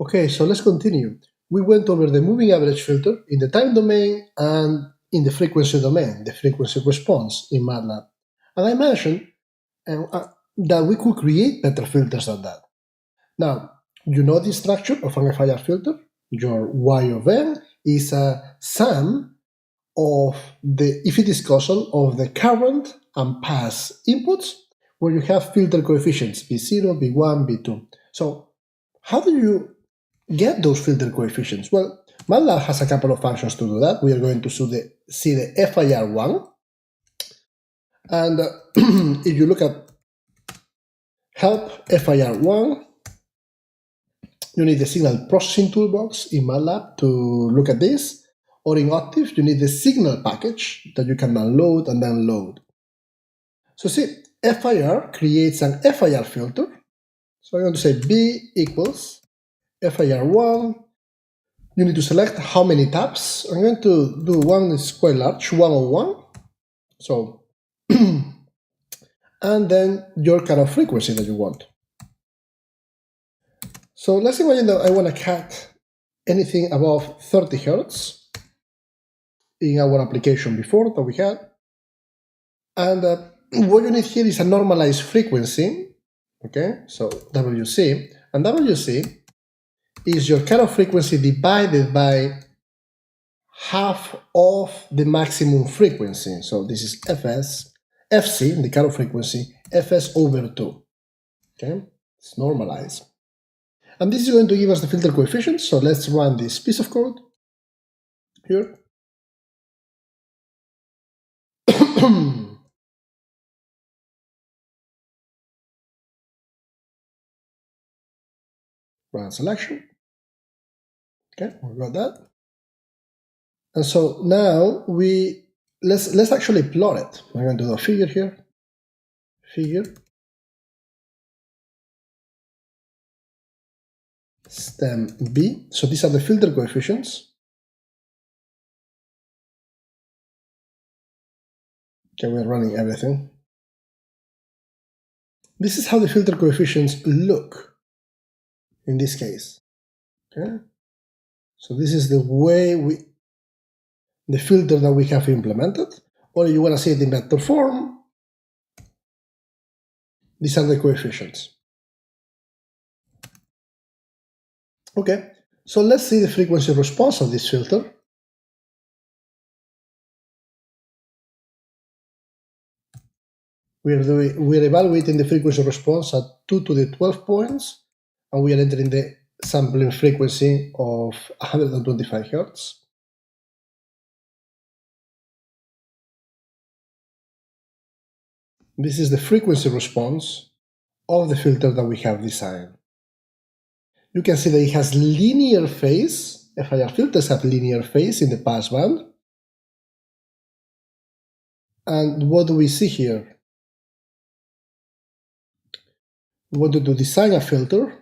Okay, so let's continue. We went over the moving average filter in the time domain and in the frequency domain, the frequency response in Matlab. And I mentioned that we could create better filters than that. Now, you know the structure of an FIR filter? Your Y of n is a sum of the, if it is causal, of the current and pass inputs, where you have filter coefficients, B0, B1, B2. So how do you get those filter coefficients? Well, Matlab has a couple of functions to do that. We are going to see the FIR1. And if you look at help FIR1, you need the signal processing toolbox in Matlab to look at this. Or in Octave, you need the signal package that you can download and then load. So see, FIR creates an FIR filter. So I'm going to say B equals FIR1. You need to select how many taps. I'm going to do one is quite large, 101. So, and then your cutoff frequency that you want. So let's imagine that I want to cut anything above 30 Hertz in our application before that we had. And what you need here is a normalized frequency. Okay, so WC. And WC is your cutoff frequency divided by half of the maximum frequency. So this is FC, the cutoff frequency, Fs over 2. Okay, it's normalized. And this is going to give us the filter coefficients. So let's run this piece of code here. Run selection. Okay, we got that. And so now let's actually plot it. I'm going to do a figure here. Figure. Stem B. So these are the filter coefficients. Okay, we're running everything. This is how the filter coefficients look in this case. Okay. So this is the way the filter that we have implemented. Or if you want to see it in vector form, these are the coefficients. Okay, so let's see the frequency response of this filter. We're evaluating the frequency response at 2 to the 12 points, and we are entering the sampling frequency of 125 Hertz. This is the frequency response of the filter that we have designed. You can see that it has linear phase. FIR filters have linear phase in the passband. And what do we see here? We wanted to design a filter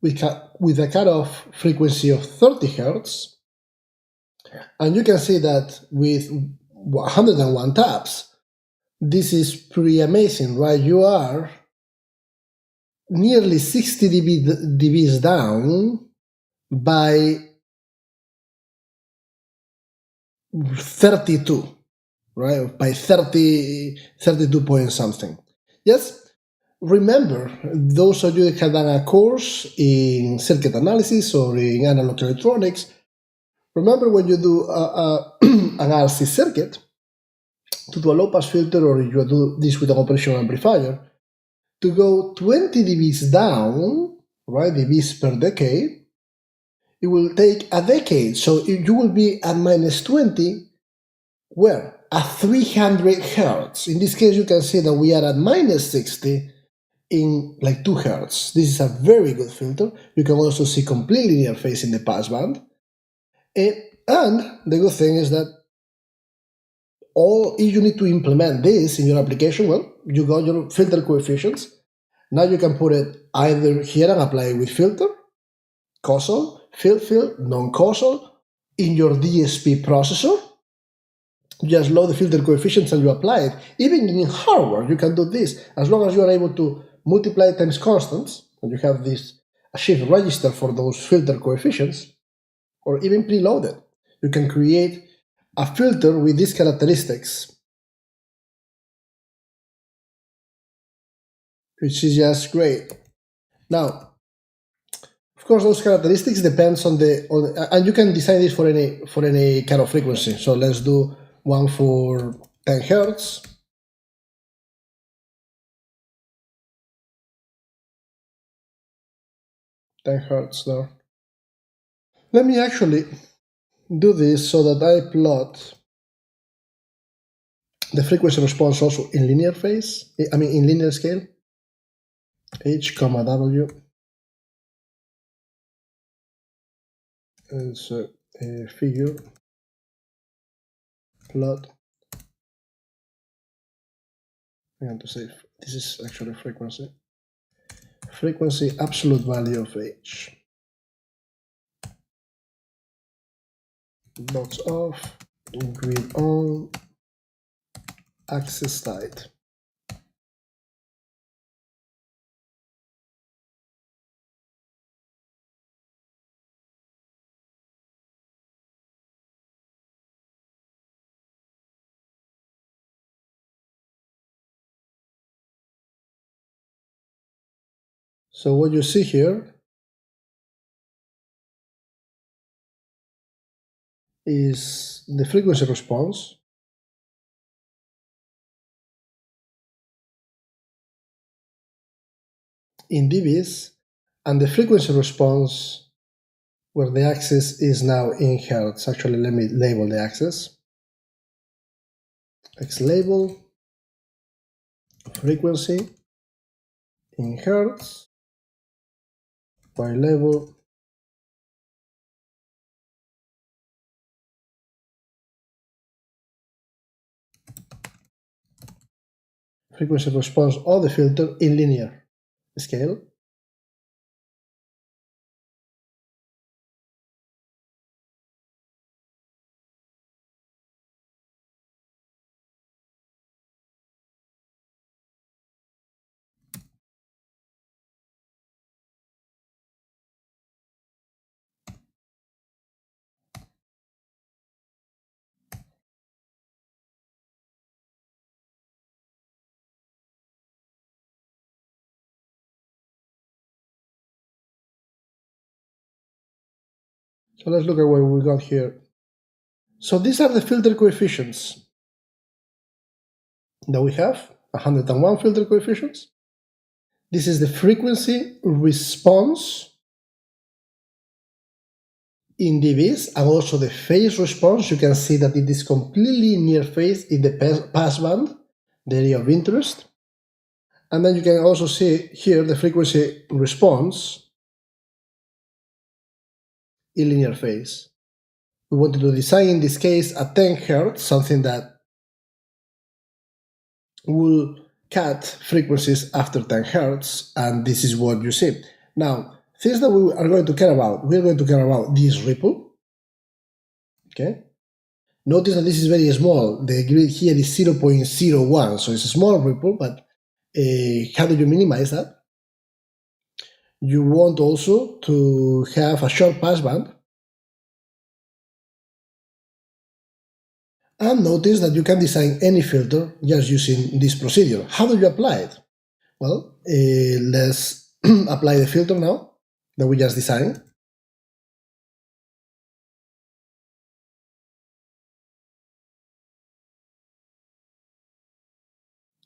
with a cutoff frequency of 30 Hertz. And you can see that with 101 taps, this is pretty amazing, right? You are nearly 60 dBs down by 32, right? By 32 point something. Yes, remember, those of you that have done a course in circuit analysis or in analog electronics, remember when you do an RC circuit, to do a low-pass filter, or you do this with an operational amplifier, to go 20 dBs down, right, dBs per decade, it will take a decade. So you will be at minus 20, where? At 300 Hertz. In this case, you can see that we are at minus 60 in like 2 Hertz. This is a very good filter. You can also see complete linear phase in the passband. And the good thing is that if you need to implement this in your application, well, you got your filter coefficients. Now you can put it either here and apply it with filter, causal, field, non-causal, in your DSP processor. You just load the filter coefficients and you apply it. Even in hardware, you can do this as long as you are able to multiply times constants, and you have this a shift register for those filter coefficients, or even preloaded. You can create a filter with these characteristics, which is just great. Now, of course, those characteristics depends on and you can design this for any kind of frequency. So let's do one for 10 hertz. 10 hertz there. Let me actually do this so that I plot the frequency response also in linear phase, in linear scale. H, W is a figure plot. I want to say this is actually frequency. Frequency absolute value of H. Box off, grid on, axis tight. So what you see here is the frequency response in dBs and the frequency response where the axis is now in hertz. Actually, let me label the axis. X label, frequency in hertz, Y label, frequency response of the filter in linear scale. So let's look at what we got here. So these are the filter coefficients that we have, 101 filter coefficients. This is the frequency response in dBs, and also the phase response. You can see that it is completely near phase in the passband, the area of interest. And then you can also see here the frequency response in linear phase. We wanted to design in this case at 10 Hz, something that will cut frequencies after 10 Hz, and this is what you see. Now, things that we are going to care about, we're going to care about this ripple. Okay. Notice that this is very small. The grid here is 0.01, so it's a small ripple, but how do you minimize that? You want also to have a short passband. And notice that you can design any filter just using this procedure. How do you apply it? Well, let's apply the filter now that we just designed.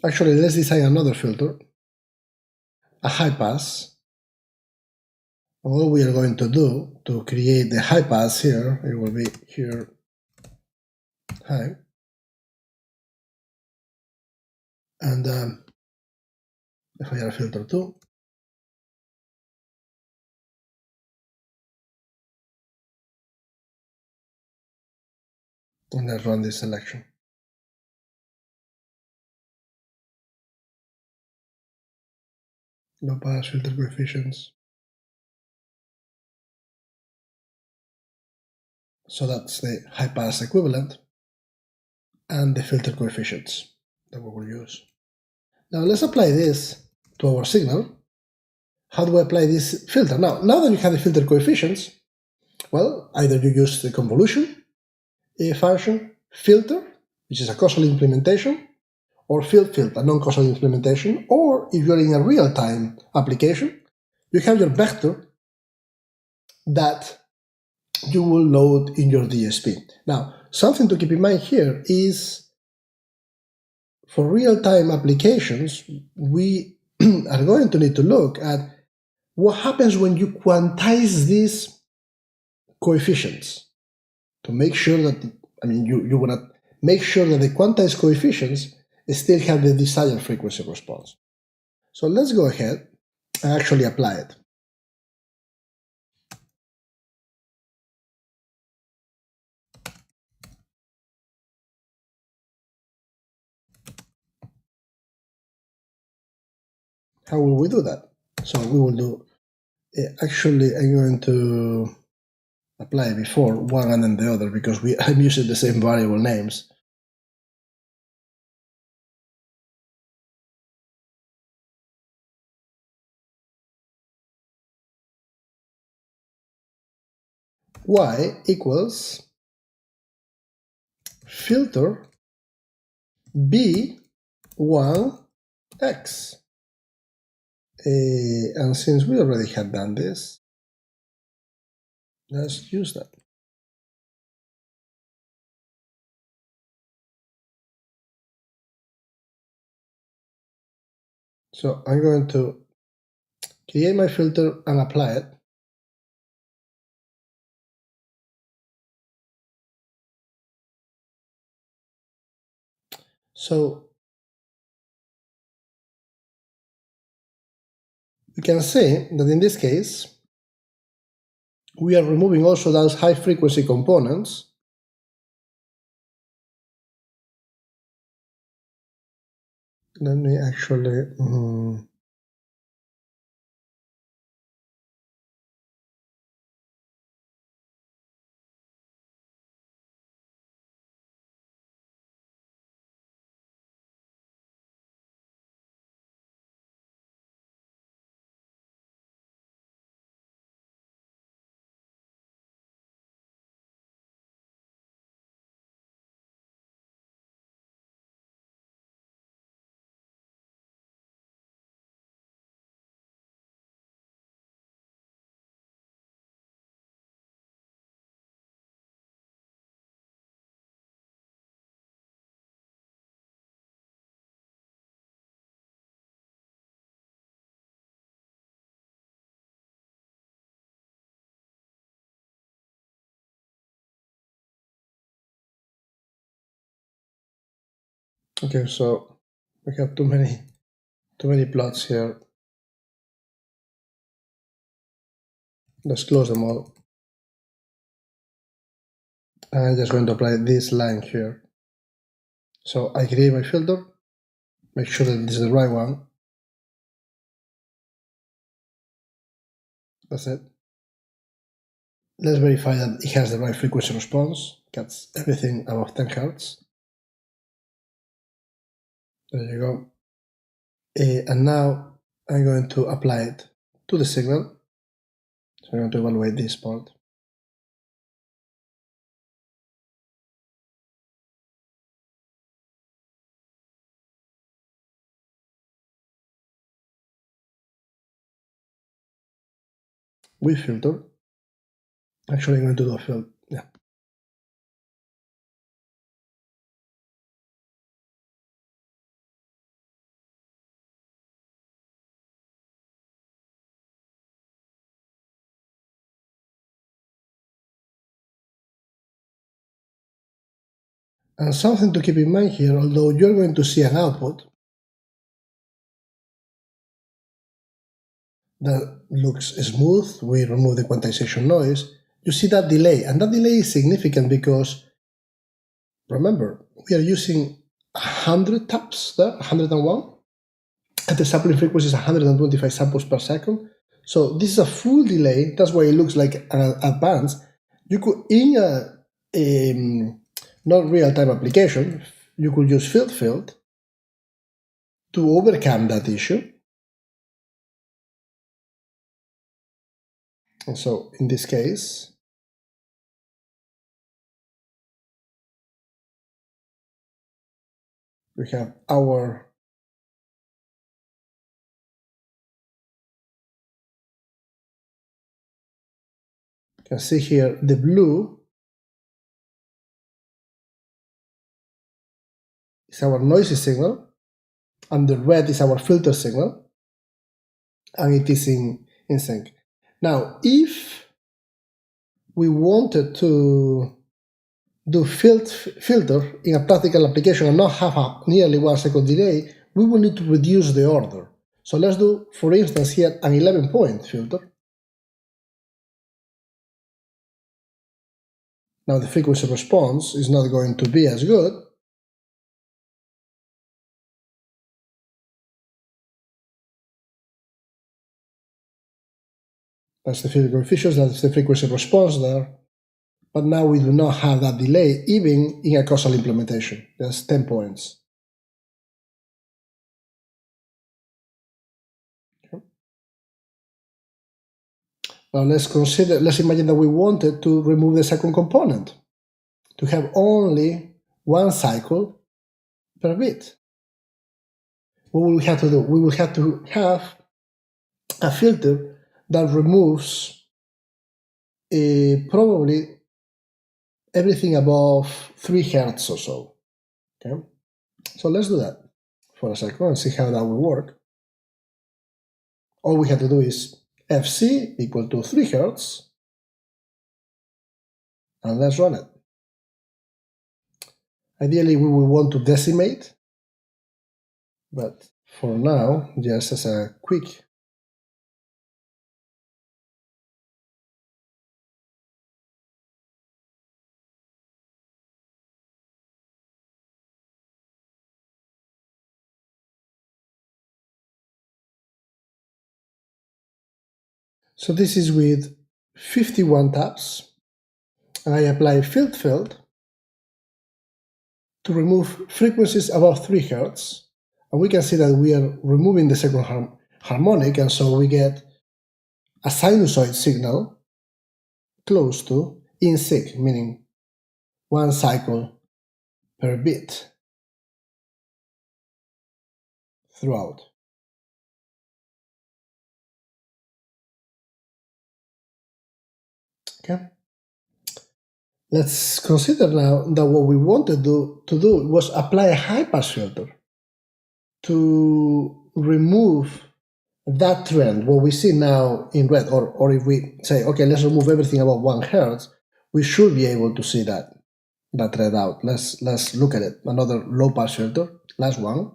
Actually, let's design another filter, a high pass. All we are going to do to create the high pass here, it will be here, high. And FIR filter 2. And let's run this selection. Low pass filter coefficients. So that's the high pass equivalent. and the filter coefficients that we will use. Now let's apply this to our signal. How do I apply this filter? Now that you have the filter coefficients, well, either you use the convolution function, filter, which is a causal implementation, or filter, a non-causal implementation, or if you're in a real-time application, you have your vector that you will load in your DSP. Now, something to keep in mind here is for real-time applications, we are going to need to look at what happens when you quantize these coefficients to make sure that, you want to make sure that the quantized coefficients still have the desired frequency response. So let's go ahead and actually apply it. How will we do that? So we will do, actually I'm going to apply before one and then the other because I'm using the same variable names. Y equals filter B1X. And since we already had done this, let's use that. So I'm going to create my filter and apply it. So you can see that in this case, we are removing also those high frequency components. Let me actually okay, so we have too many plots here. Let's close them all. I'm just going to apply this line here. So I create my filter, make sure that this is the right one. That's it. Let's verify that it has the right frequency response. Cuts everything above 10 Hz. There you go. And now I'm going to apply it to the signal. So I'm going to evaluate this part. With filter. Actually, I'm going to do a filter. Yeah. And something to keep in mind here, although you're going to see an output that looks smooth, we remove the quantization noise, you see that delay, and that delay is significant because, remember, we are using 100 taps there, 101, and the sampling frequency is 125 samples per second. So this is a full delay, that's why it looks like an advance. You could, in a not real-time application, you could use field to overcome that issue. And so in this case, we have our you can see here the blue is our noisy signal, and the red is our filter signal, and it is in sync. Now, if we wanted to do filter in a practical application and not have a nearly 1 second delay, we will need to reduce the order. So let's do, for instance, here an 11-point filter. Now the frequency response is not going to be as good. That's the filter coefficient, that's the frequency response there. But now we do not have that delay even in a causal implementation. There's 10 points. Okay. Now let's imagine that we wanted to remove the second component, to have only one cycle per bit. What will we have to do? We will have to have a filter that removes probably everything above 3 Hz or so. Okay, so let's do that for a second and see how that will work. All we have to do is FC equal to 3 Hz, and let's run it. Ideally, we will want to decimate, but for now, just as a quick So this is with 51 taps, and I apply field to remove frequencies above 3 Hz, and we can see that we are removing the second harmonic, and so we get a sinusoid signal close to in sync, meaning 1 cycle per bit throughout. Okay. Let's consider now that what we wanted to do was apply a high-pass filter to remove that trend, what we see now in red, or if we say, okay, let's remove everything above 1 Hz, we should be able to see that trend out. Let's look at it. Another low-pass filter, last one.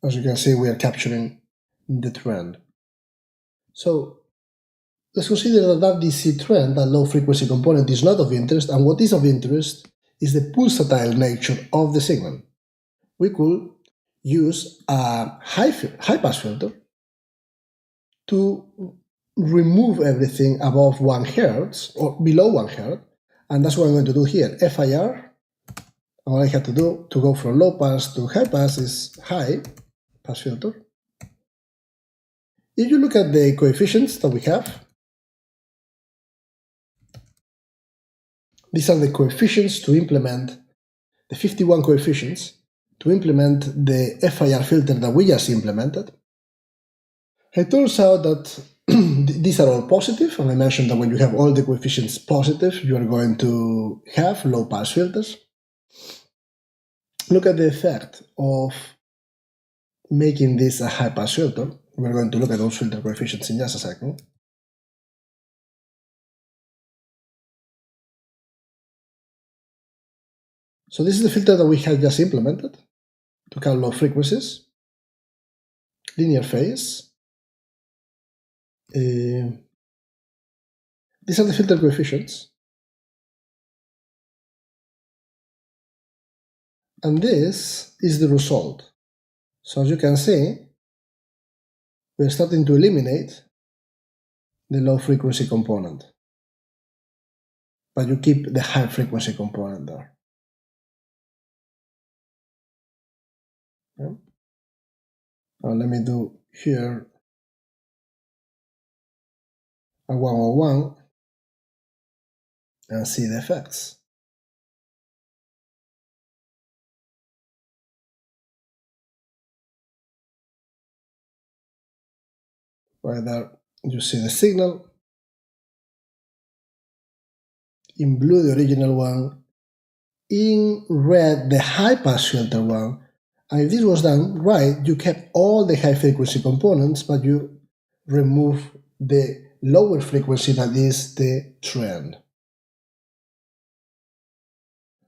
As you can see, we are capturing the trend. So let's consider that DC trend, that low frequency component, is not of interest, and what is of interest is the pulsatile nature of the signal. We could use a high-pass filter to remove everything above 1 Hz or below 1 Hz, and that's what I'm going to do here. FIR, and what I have to do to go from low pass to high pass is high pass filter. If you look at the coefficients that we have, these are the coefficients to implement the 51 coefficients to implement the FIR filter that we just implemented. It turns out that these are all positive, and I mentioned that when you have all the coefficients positive, you are going to have low-pass filters. Look at the effect of making this a high-pass filter. We're going to look at those filter coefficients in just a second. So this is the filter that we had just implemented to cut low frequencies, linear phase. These are the filter coefficients. And this is the result. So as you can see, we're starting to eliminate the low frequency component, but you keep the high frequency component there. Yeah. Now let me do here a 101 and see the effects. Right there, you see the signal. In blue, the original one. In red, the high-pass filter one. And if this was done right, you kept all the high-frequency components, but you remove the lower frequency that is the trend.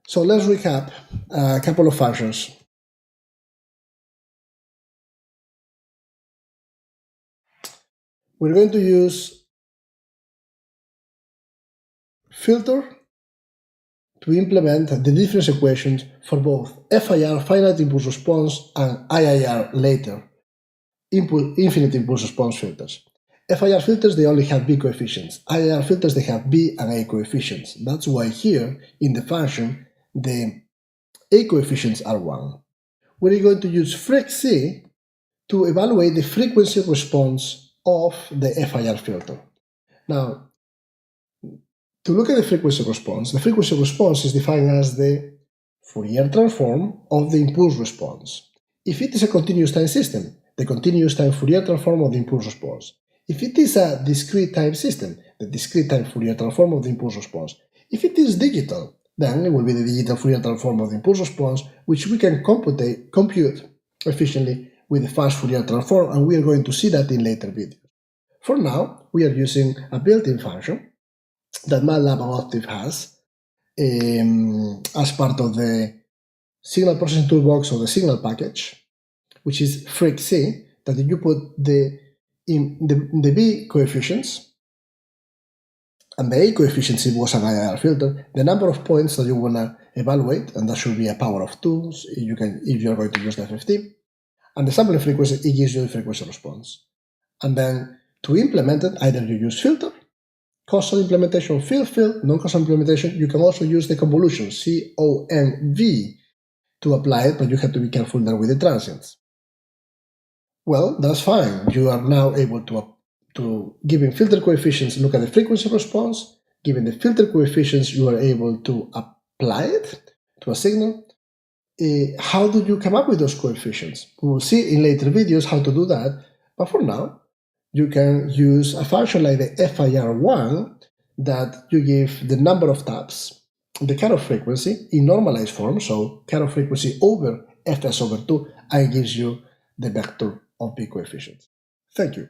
So let's recap a couple of functions. We're going to use filter to implement the difference equations for both FIR, finite impulse response, and IIR later, infinite impulse response filters. FIR filters, they only have B coefficients. IIR filters, they have B and A coefficients. That's why here in the function, the A coefficients are 1. We're going to use frec to evaluate the frequency response of the FIR filter. Now, to look at the frequency response is defined as the Fourier transform of the impulse response. If it is a continuous time system, the continuous time Fourier transform of the impulse response. If it is a discrete time system, the discrete time Fourier transform of the impulse response. If it is digital, then it will be the digital Fourier transform of the impulse response, which we can compute efficiently with the fast Fourier transform, and we are going to see that in later videos. For now, we are using a built-in function that Matlab and Octave has as part of the signal processing toolbox or the signal package, which is frec, that if you put the B coefficients and the A coefficients, it was an IIR filter, the number of points that you want to evaluate, and that should be a power of 2 if you're going to use the FFT, and the sampling frequency, it gives you the frequency response. And then to implement it, either you use filter, causal implementation, field, non-causal implementation. You can also use the convolution, CONV, to apply it, but you have to be careful there with the transients. Well, that's fine. You are now able to given filter coefficients, look at the frequency response. Given the filter coefficients, you are able to apply it to a signal. How do you come up with those coefficients? We will see in later videos how to do that, but for now, you can use a function like the FIR1 that you give the number of taps, the cutoff frequency in normalized form, so cutoff frequency over fs over 2, and it gives you the vector of B coefficients. Thank you.